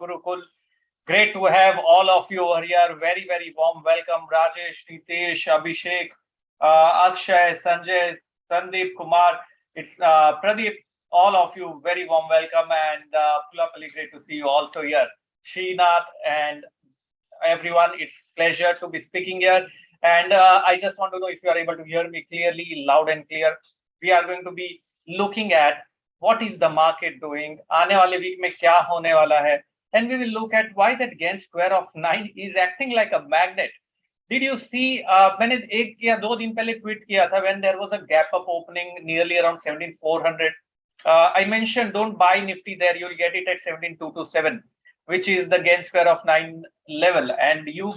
Gurukul. Great to have all of you over here. Very, very warm welcome. Rajesh, Nitesh, Abhishek, Akshay, Sanjay, Sandeep, Kumar. It's Pradeep. All of you, very warm welcome. And Pulapali, great to see you also here. Srinath and everyone. It's pleasure to be speaking here. And I just want to know if you are able to hear me clearly, loud and clear. We are going to be looking at what is the market doing, आने वाले week में क्या होने वाला है, and we will look at why that Gann square of 9 is acting like a magnet. Did you see? मैंने एक या दो दिन पहले ट्वीट किया था when there was a gap up opening nearly around 17400. I mentioned don't buy Nifty there, you'll get it at 17227, which is the Gann square of 9 level, and you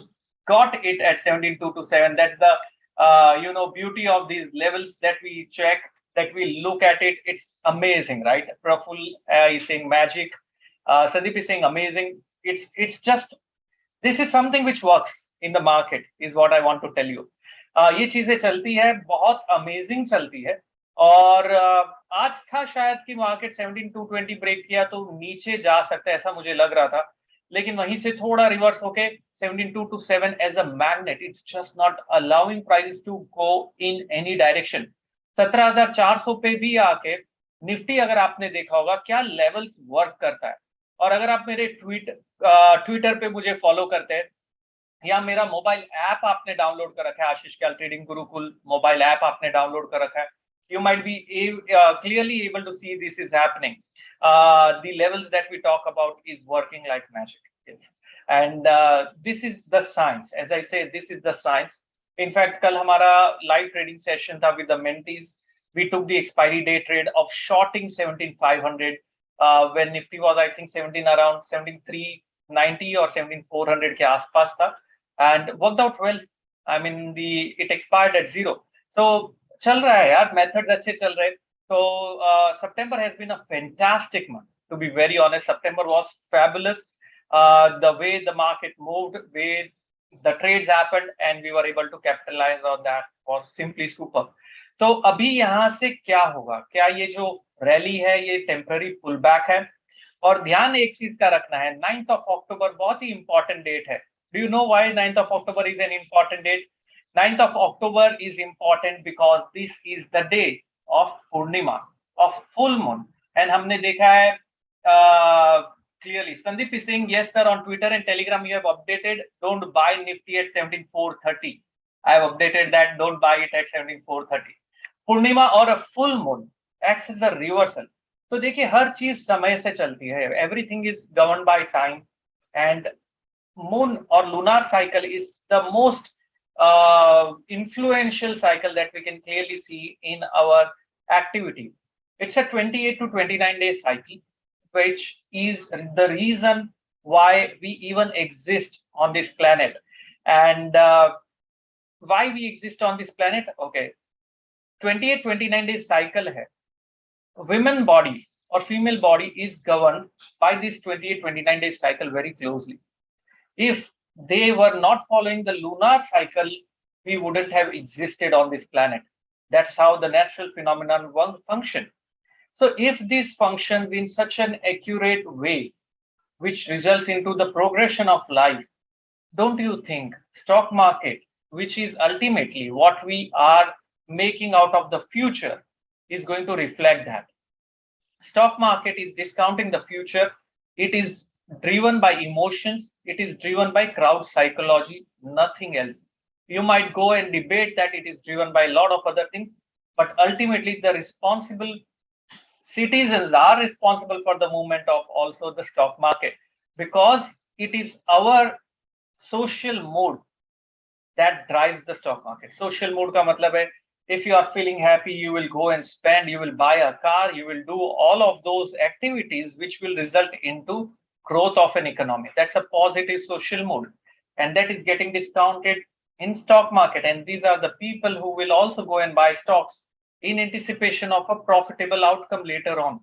got it at 17227. That's the beauty of these levels that we check, that we look at it. It's amazing, right? Praful is saying magic. Sandeep is saying amazing. It's just, this is something which works in the market, is what I want to tell you. ये चीजें चलती है, बहुत amazing चलती है. और आज था शायद कि मार्केट 17220 ब्रेक किया तो नीचे जा सकता है, ऐसा मुझे लग रहा था, लेकिन वहीं से थोड़ा रिवर्स होके 17227 as a magnet, it's just not allowing prices to go in any direction. 17400 पे भी आके निफ्टी, अगर आपने देखा होगा क्या लेवल्स वर्क करता है, और अगर आप मेरे ट्विटर पे मुझे फॉलो करते हैं या मेरा मोबाइल ऐप आपने डाउनलोड कर रखा है, आशीष क्याल ट्रेडिंग गुरुकुल मोबाइल ऐप आपने डाउनलोड कर रखा है, you might be clearly able to see this is happening. The levels that we talk about is working like magic. Yes. And this is the science. As I say, this is the science. In fact, kal hamara live trading session tha with the mentees. We took the expiry day trade of shorting 17500 when Nifty was, I think, around 17390 or 17400 ke aaspaas tha, and worked out well. I mean, it expired at zero. So चल रहा है यार, methods अच्छे चल रहे. तो September has been a fantastic month, to be very honest. September was fabulous. The way the market moved, way the trades happened, and we were able to capitalize on that was simply super. तो अभी यहाँ से क्या होगा? क्या ये जो rally है ये टेम्पररी पुल बैक है? और ध्यान एक चीज का रखना है, 9th of October बहुत ही इंपॉर्टेंट डेट है. Do you know why 9th of October is an important date? 9th of October is important because this is the day of Purnima, of full moon. And हमने देखा है clearly. Sandeep is saying, yes sir, on Twitter and Telegram you have updated, don't buy Nifty at 17430. I have updated that, don't buy it at 17430. Purnima or a full moon acts as a reversal. तो देखिए हर चीज समय से चलती है. Everything is governed by time, and moon or lunar cycle is the most influential cycle that we can clearly see in our activity. It's a 28 to 29 day cycle, which is the reason why we even exist on this planet. And why we exist on this planet? Okay, 28-29 day cycle hai. Women body or female body is governed by this 28-29 day cycle very closely. If they were not following the lunar cycle, we wouldn't have existed on this planet. That's how the natural phenomenon function. So if this functions in such an accurate way, which results into the progression of life, don't you think stock market, which is ultimately what we are making out of the future, is going to reflect that? Stock market is discounting the future. It is driven by emotions. It is driven by crowd psychology, nothing else. You might go and debate that it is driven by a lot of other things, but ultimately the responsible citizens are responsible for the movement of also the stock market, because it is our social mood that drives the stock market. Social mood ka matlab hai, if you are feeling happy, you will go and spend, you will buy a car, you will do all of those activities which will result into growth of an economy. That's a positive social mood, and that is getting discounted in stock market. And these are the people who will also go and buy stocks in anticipation of a profitable outcome later on.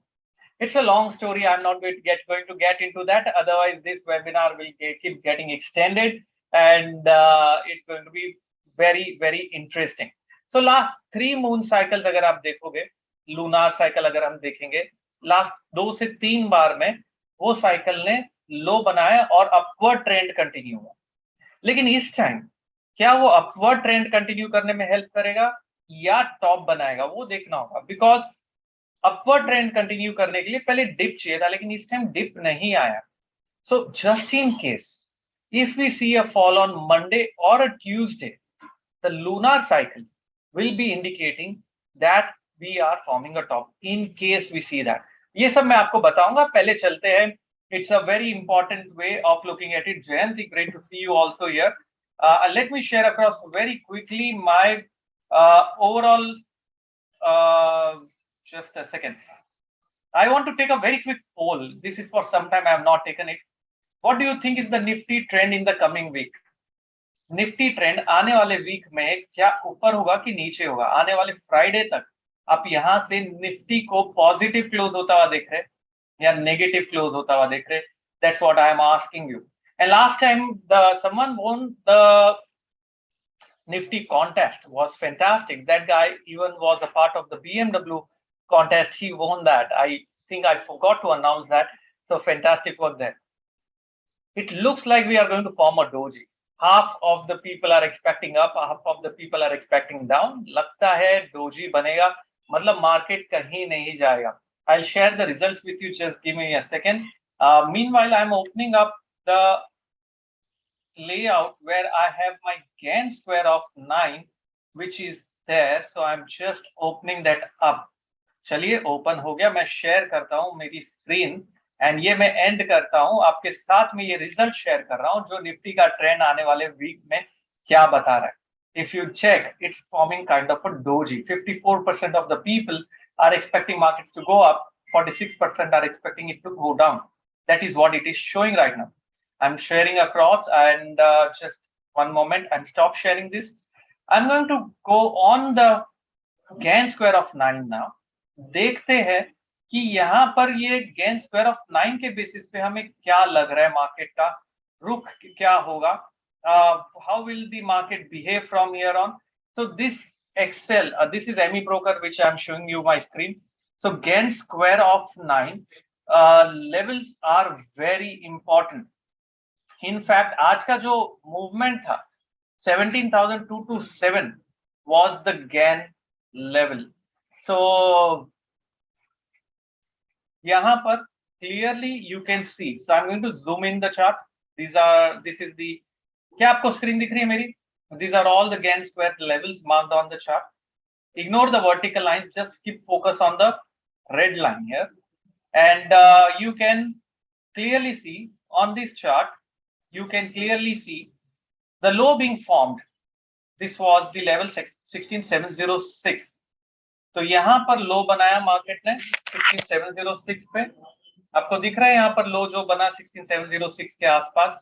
It's a long story. I'm not going to get into that. Otherwise, this webinar will keep getting extended, and it's going to be very, very interesting. So last 3 moon cycles अगर आप देखोगे, lunar cycle अगर हम देखेंगे, last 2 से 3 बार में वो cycle ने लो बनाया और अपवर्ड ट्रेंड कंटिन्यू हुआ। लेकिन इस टाइम क्या वो अपवर्ड ट्रेंड कंटिन्यू करने में हेल्प करेगा या टॉप बनाएगा, वो देखना होगा। बिकॉज अपवर्ड ट्रेंड कंटिन्यू करने के लिए पहले डिप चाहिए था, लेकिन इस टाइम डिप नहीं आया। So just in case, if we see a fall on Monday or a Tuesday, the lunar cycle will be indicating that we are forming a top. In case we see that, ये सब मैं आपको बताऊंगा। पहले चलते हैं। It's a very important way of looking at it. Jayanti, great to see you also here. Let me share across very quickly my overall. Just a second. I want to take a very quick poll. This is for some time I have not taken it. What do you think is the Nifty trend in the coming week? Nifty trend आने वाले week में क्या ऊपर होगा कि नीचे होगा? आने वाले फ्राइडे तक आप यहां से निफ्टी को पॉजिटिव क्लोज होता हुआ देख रहे या नेगेटिव क्लोज होता हुआ देख रहे? That's what I am asking you. And last time the someone won the Nifty contest was fantastic. That guy even was a part of the BMW contest. He won that. I think I forgot to announce that. So fantastic work there. It looks like we are going to form a doji. Half of the people are expecting up, half of the people are expecting down. लगता है doji बनेगा, मतलब market कहीं नहीं जाएगा। I'll share the results with you. Just give me a second. Meanwhile, I'm opening up the layout where I have my Gann square of 9, which is there. So I'm just opening that up. चलिए open हो गया। मैं share करता हूँ मेरी screen and ये मैं and करता हूं आपके साथ में। ये रिजल्ट शेयर कर रहा हूं जो निफ्टी का ट्रेंड आने वाले वीक में क्या बता रहा है। If you check, it's forming kind of a doji. 54% of the people are expecting markets to go up, 46% are expecting it to go down. That is what it is showing right now. I am sharing across and just one moment, I am stop sharing this. I am going to go on the Gann square of 9 now. देखते हैं कि यहाँ पर ये Gann square of 9 के basis पे हमें क्या लग रहा है, मार्केट का रुख क्या होगा, how will the market behave from here on. So this Excel, this is ME broker which I am showing you my screen. So Gann square of 9 levels are very important. In fact आज का जो movement था 17,227 was the Gann level. So यहाँ पर clearly you can see. So I'm going to zoom in the chart. This is the, क्या आपको screen दिख रही है मेरी? These are all the Gann square levels marked on the chart. Ignore the vertical lines, just keep focus on the red line here. And you can clearly see on this chart, you can clearly see the low being formed. This was the level 16706. तो यहाँ पर लो बनाया market ने 16706 पे। आपको दिख रहा है यहाँ पर लो जो बना 16706 के आसपास।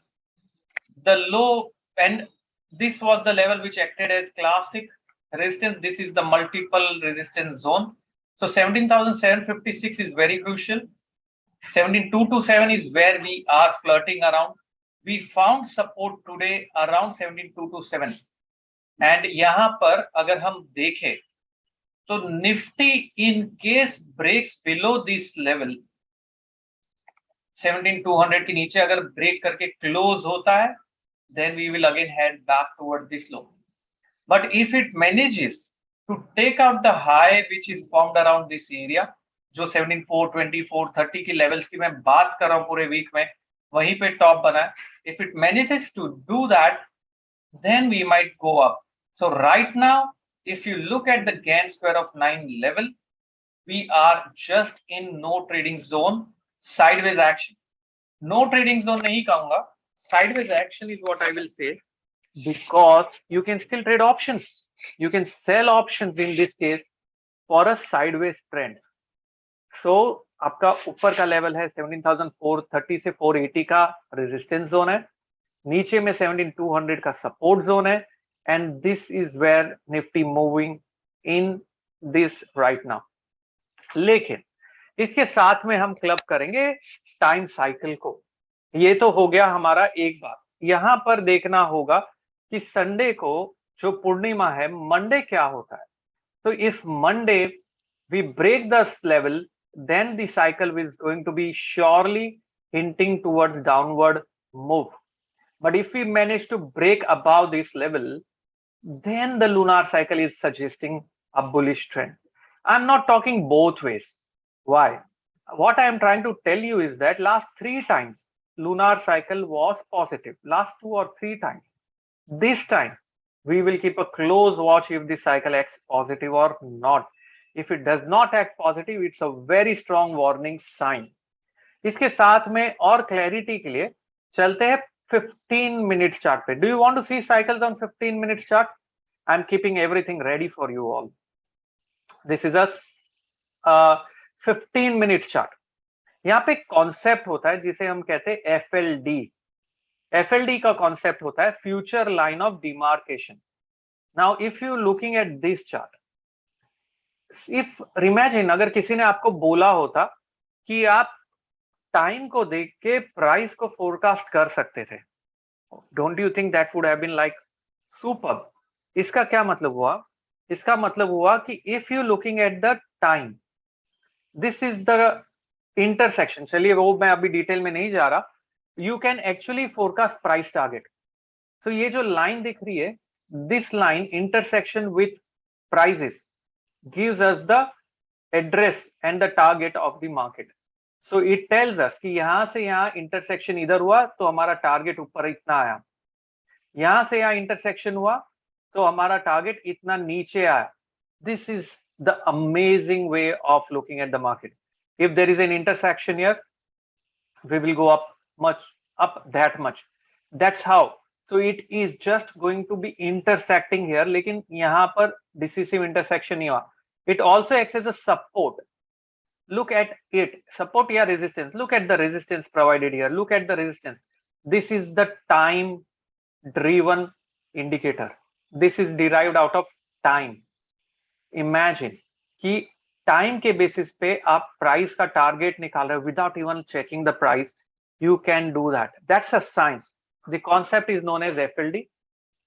The low, and this was the level which acted as classic resistance. This is the multiple resistance zone. So 17,756 is very crucial. 17,227 is where we are flirting around. We found support today around 17,227. And यहाँ पर अगर हम देखें तो Nifty in case breaks below this level 17,200 के नीचे अगर break करके क्लोज होता है, then we will again head back toward this low. But if it manages to take out the high which is formed around this area, जो 17,420, 430 की levels की मैं बात कर रहा हूं पूरे वीक में, वहीं पे टॉप बना है। If it manages to do that, then we might go up. So right now, if you look at the Gann square of 9 level, we are just in no trading zone, sideways action. No trading zone नहीं कहूंगा, sideways action is what I will say, because you can still trade options. You can sell options in this case for a sideways trend. So आपका ऊपर का level है 17,430 से 480 का resistance zone है, नीचे में 17,200 का सपोर्ट जोन है, and this is where Nifty moving in this right now. लेकिन इसके साथ में हम क्लब करेंगे टाइम साइकिल को। ये तो हो गया हमारा एक बात। यहां पर देखना होगा कि संडे को जो पूर्णिमा है, मंडे क्या होता है। तो if Monday we break this level, then the cycle is going to be surely hinting towards downward move. But if we manage to break above this level, then the lunar cycle is suggesting a bullish trend. I'm not talking both ways. Why? What I am trying to tell you is that last 3 times lunar cycle was positive, last 2 or 3 times. This time we will keep a close watch if the cycle acts positive or not. If it does not act positive, it's a very strong warning sign. इसके साथ में और clarity के लिए चलते हैं 15 minute chart पे. Do you want to see cycles on 15 minute chart? I am keeping everything ready for you all. This is a 15 minute chart. यहाँ पे कॉन्सेप्ट होता है जिसे हम कहते हैं एफएलडी. एफएलडी का कॉन्सेप्ट होता है future line of demarcation. Now if you looking at this chart, if imagine अगर किसी ने आपको बोला होता कि आप टाइम को देख के प्राइस को फोरकास्ट कर सकते थे, don't you think that would have been like super? इसका क्या मतलब हुआ? इसका मतलब हुआ कि if you looking at the time, this is the intersection. चलिए वो मैं अभी डिटेल में नहीं जा रहा. You can actually forecast price target. So ये जो लाइन दिख रही है, this line intersection with prices gives us the address and the target of the market. So it tells us कि यहां से यहां इंटरसेक्शन इधर हुआ तो हमारा टारगेट ऊपर इतना आया, यहां से यहां इंटरसेक्शन हुआ तो हमारा टारगेट इतना नीचे आया. This is the amazing way of looking at the market. If there is an intersection here, we will go up much, up that much. That's how. So it is just going to be intersecting here, लेकिन यहाँ पर decisive intersection नहीं हुआ. It also acts as a support. Look at it, support या resistance. Look at the resistance provided here. Look at the resistance. This is the time driven indicator. This is derived out of time. Imagine कि time के basis पे आप price का target निकाल रहे हो without even checking the price. You can do that. That's a science. The concept is known as FLD.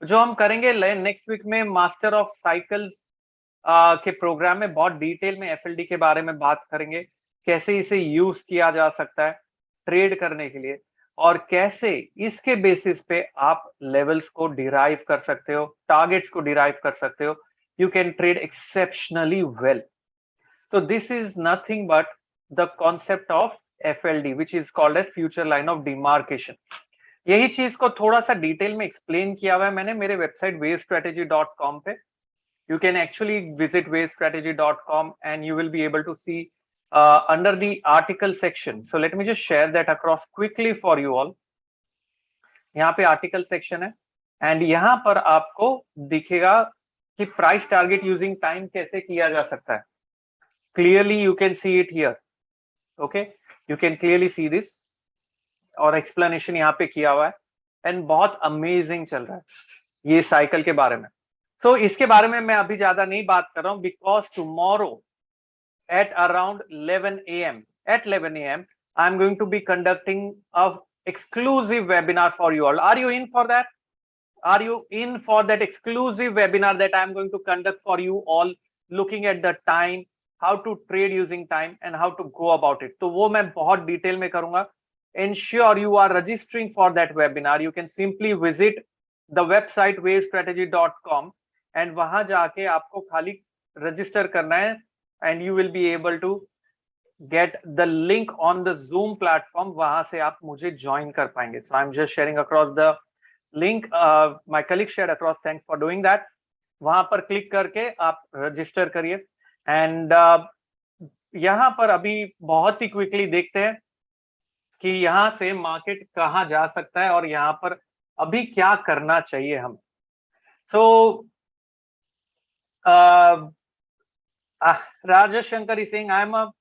जो हम करेंगे नेक्स्ट वीक में मास्टर ऑफ साइकिल्स के प्रोग्राम में बहुत डिटेल में एफएलडी के बारे में बात करेंगे, कैसे इसे यूज किया जा सकता है ट्रेड करने के लिए, और कैसे इसके बेसिस पे आप लेवल्स को डिराइव कर सकते हो, टारगेट्स को डिराइव कर सकते हो. You can trade exceptionally well. So this is nothing but the concept of FLD, which is called as future line of demarcation. यही चीज को थोड़ा सा डिटेल में एक्सप्लेन किया हुआ है मैंने मेरे वेबसाइट wavestrategy.com पे. You can actually visit wavestrategy.com and you will be able to see under the article section. So let me just share that across quickly for you all. यहाँ पे article section है and यहाँ पर आपको दिखेगा कि price target using time कैसे किया जा सकता है. Clearly you can see it here. Okay, you can clearly see this, और एक्सप्लेनेशन यहाँ पे किया हुआ है एंड बहुत अमेजिंग चल रहा है ये साइकिल के बारे में. सो इसके बारे में मैं अभी ज्यादा नहीं बात कर रहा हूँ because tomorrow at around 11 a.m. at 11 a.m. I'm going to be conducting a exclusive webinar for you all. Are you in for that? Are you in for that exclusive webinar that I'm going to conduct for you all, looking at the time, how to trade using time and how to go about it? तो वो मैं बहुत detail में करूंगा. Ensure you are registering for that webinar. You can simply visit the website wavestrategy.com and वहां जाके आपको खाली रजिस्टर करना है and you will be able to get the link on the Zoom platform. वहां से आप मुझे ज्वाइन कर पाएंगे. So I'm just sharing across the link. My colleague shared across. Thanks for doing that. वहां पर क्लिक करके आप रजिस्टर करिए एंड यहां पर अभी बहुत ही क्विकली देखते हैं कि यहां से मार्केट कहां जा सकता है और यहां पर अभी क्या करना चाहिए हम. सो Rajesh Shankar is saying, I am a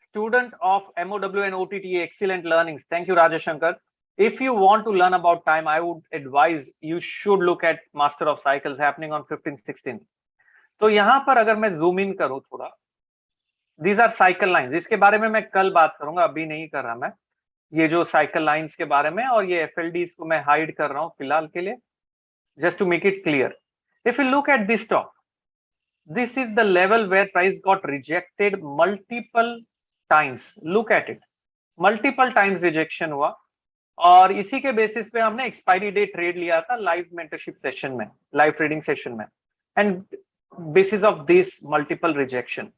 student of MOW and OTTA. Excellent learnings. Thank you, Rajesh Shankar. If you want to learn about time, I would advise you should look at Master of Cycles happening on 15-16. तो यहां पर अगर मैं zoom in करूं थोड़ा, these are cycle lines. इसके बारे में मैं कल बात करूंगा, अभी नहीं कर रहा मैं ये जो साइकिल लाइंस के बारे में, और ये एफएलडीज को मैं हाइड कर रहा हूं फिलहाल के लिए, just to make it clear. If you look at this top, this is the level where price got rejected multiple times. Look at it. Multiple times rejection हुआ और इसी के बेसिस पे हमने एक्सपायरी डे ट्रेड लिया था live mentorship session में, live trading session में, and bases of this multiple rejection.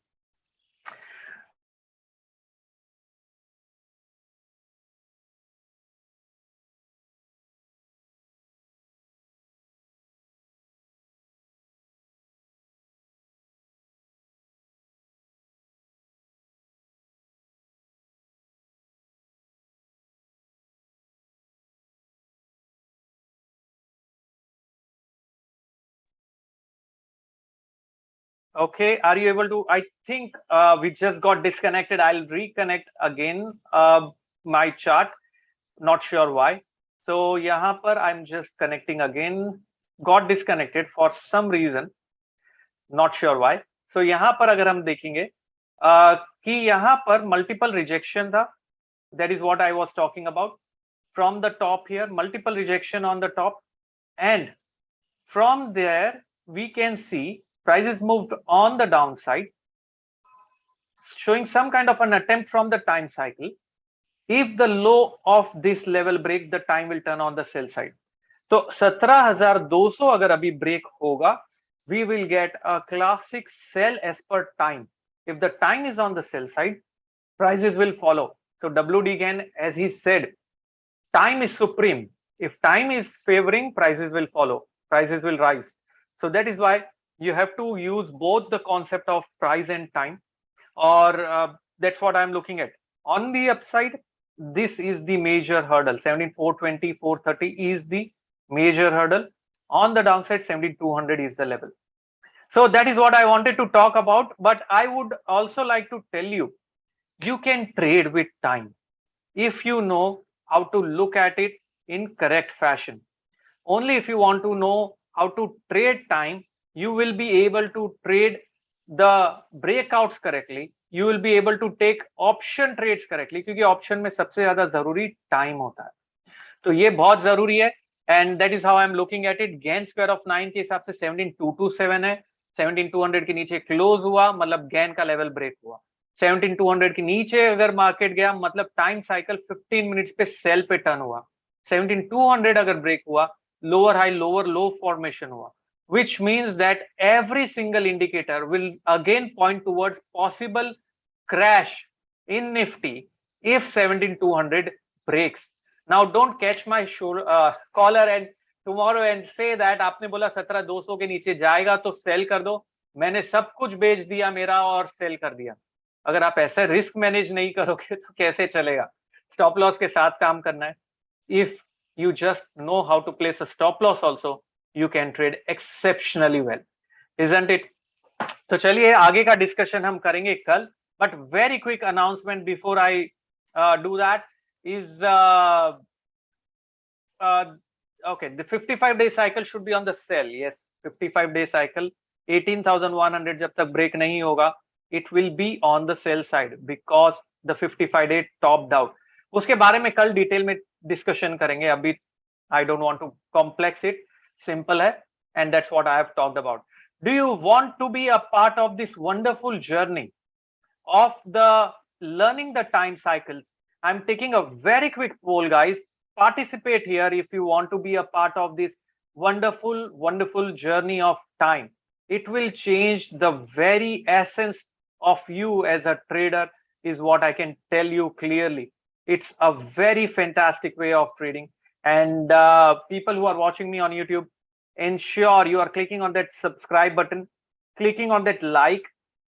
Okay, are you able to? I think we just got disconnected. I'll reconnect again my chart. Not sure why. So यहाँ पर I'm just connecting again. Got disconnected for some reason. Not sure why. So यहाँ पर अगर हम देखेंगे कि यहाँ पर multiple rejection था. That is what I was talking about. From the top here, multiple rejection on the top, and from there we can see prices moved on the downside, showing some kind of an attempt from the time cycle. If the low of this level breaks, the time will turn on the sell side. तो 17,200 अगर अभी break होगा, we will get a classic sell as per time. If the time is on the sell side, prices will follow. So WD Gann, as he said, time is supreme. If time is favoring, prices will follow, prices will rise. So that is why you have to use both the concept of price and time, or that's what I'm looking at. On the upside, this is the major hurdle. 17,420, 430 is the major hurdle. On the downside, 17,200 is the level. So that is what I wanted to talk about. But I would also like to tell you, you can trade with time if you know how to look at it in correct fashion. Only if you want to know how to trade time, you will be able to trade the breakouts correctly. You will be able to take option trades correctly, क्योंकि option में सबसे ज्यादा जरूरी time होता है, तो ये बहुत जरूरी है. And that is how I'm looking at it. Gann square of 9 के हिसाब से 17,227 है. 17,200 के नीचे क्लोज हुआ, मतलब Gann का लेवल ब्रेक हुआ. 17,200 के नीचे अगर मार्केट गया, मतलब टाइम साइकिल 15 मिनट्स पे सेल पे टर्न हुआ. 17,200 अगर ब्रेक हुआ, लोअर हाई लोअर लो फॉर्मेशन हुआ, which means that every single indicator will again point towards possible crash in Nifty if 17,200 breaks. Now don't catch my collar and tomorrow and say that आपने बोला 17,200 के नीचे जाएगा तो cell कर दो, मैंने सब कुछ बेच दिया मेरा और सेल कर दिया. अगर आप ऐसे रिस्क मैनेज नहीं करोगे तो कैसे चलेगा? स्टॉप लॉस के साथ काम करना है. If you just know how to place a stop loss also, you can trade exceptionally well, isn't it? तो चलिए आगे का डिस्कशन हम करेंगे कल. But very quick announcement before I do that is okay, the 55-day cycle should be on the sell. Yes, 55-day cycle, 18,100 जब तक break नहीं होगा, it will be on the sell side because the 55-day topped out. उसके बारे में कल detail में discussion करेंगे. अभी I don't want to complex it. Simple है, and that's what I have talked about. Do you want to be a part of this wonderful journey of the learning the time cycles? I'm taking a very quick poll, guys. Participate here if you want to be a part of this wonderful journey of time. It will change the very essence of you as a trader, is what I can tell you clearly. It's a very fantastic way of trading. And people who are watching me on YouTube, ensure you are clicking on that subscribe button, clicking on that like.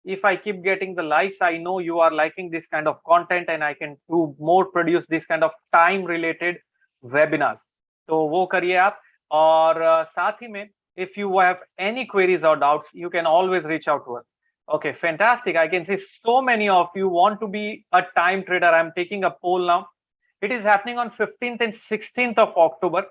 If I keep getting the likes, I know you are liking this kind of content and I can do more, produce this kind of time related webinars. तो वो करिए आप. और साथ ही में, if you have any queries or doubts, you can always reach out to us. Okay, fantastic. I can see so many of you want to be a time trader. I'm taking a poll now. It is happening on 15th and 16th of October.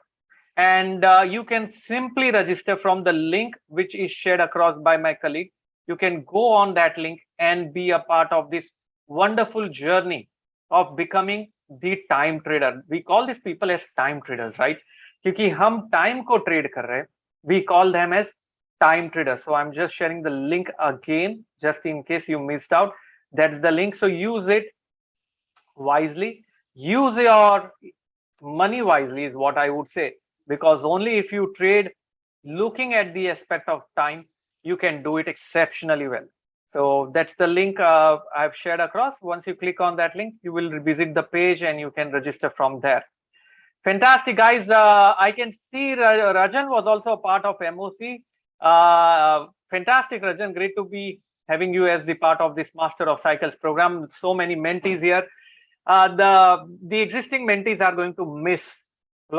And you can simply register from the link which is shared across by my colleague. You can go on that link and be a part of this wonderful journey of becoming the time trader. We call these people as time traders, right? क्योंकि हम time को trade कर रहे हैं, we call them as time traders. So I'm just sharing the link again, just in case you missed out. That's the link. So use it wisely. use your money wisely is what I would say, because only if you trade looking at the aspect of time, you can do it exceptionally well. So that's the link I've shared across. Once you click on that link, you will visit the page and you can register from there. Fantastic, guys. I can see Rajan was also a part of MOC. Fantastic, Rajan. Great to be having you as the part of this Master of Cycles program. So many mentees here. The existing mentees are going to miss